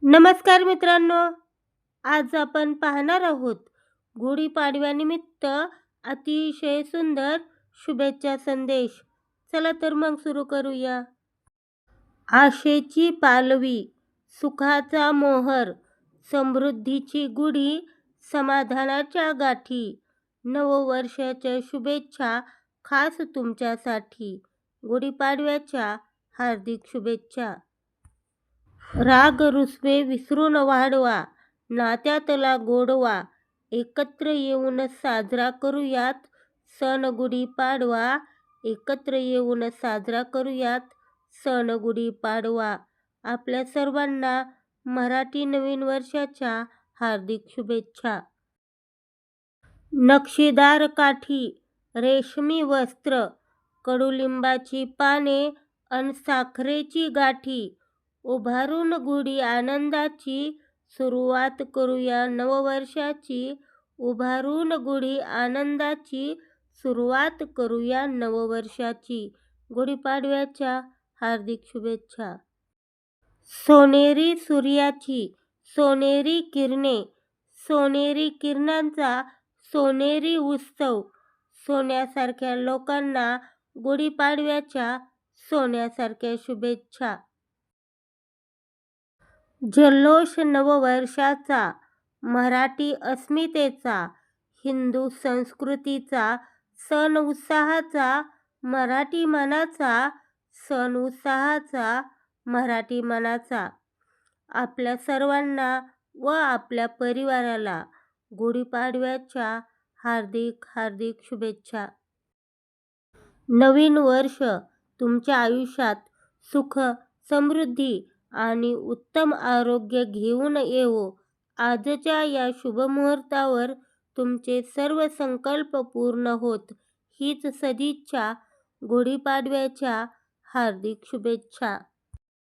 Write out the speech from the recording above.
नमस्कार मित्रांनो, आज आपण पाहणार आहोत गुढीपाडव्यानिमित्त अतिशय सुंदर शुभेच्छा संदेश. चला तर मग सुरू करूया. आशेची पालवी, सुखाचा मोहर, समृद्धीची गुढी, समाधानाच्या गाठी. नववर्षाच्या शुभेच्छा खास तुमच्यासाठी. गुढीपाडव्याच्या हार्दिक शुभेच्छा. राग रुसवे विसरून वाढवा, नात्यातला गोडवा, एकत्र येऊन साजरा करूयात सण गुढीपाडवा. एकत्र येऊन साजरा करूयात सण गुढीपाडवा. आपल्या सर्वांना मराठी नवीन वर्षाच्या हार्दिक शुभेच्छा. नक्षीदार काठी, रेशमी वस्त्र, कडुलिंबाची पाने अन साखरेची गाठी. उभारून गुढी आनंदाची, सुरुवात करूया नववर्षाची. उभारून गुढी आनंदाची, सुरुवात करूया नववर्षाची. गुढीपाडव्याच्या हार्दिक शुभेच्छा. सोनेरी सूर्याची सोनेरी किरणे, सोनेरी किरणांचा सोनेरी उत्सव. सोन्यासारख्या लोकांना गुढीपाडव्याच्या सोन्यासारख्या शुभेच्छा. जल्लोष नववर्षाचा, मराठी अस्मितेचा, हिंदू संस्कृतीचा, सण उत्साहाचा, मराठी मनाचा, सण उत्साहाचा, मराठी मनाचा. आपल्या सर्वांना व आपल्या परिवाराला गुढीपाडव्याच्या हार्दिक हार्दिक शुभेच्छा. नवीन वर्ष तुमच्या आयुष्यात सुख, समृद्धी आणि उत्तम आरोग्य घेऊन येवो. आजच्या या शुभमुहूर्तावर तुमचे सर्व संकल्प पूर्ण होत, हीच सदिच्छा. गुढीपाडव्याच्या हार्दिक शुभेच्छा.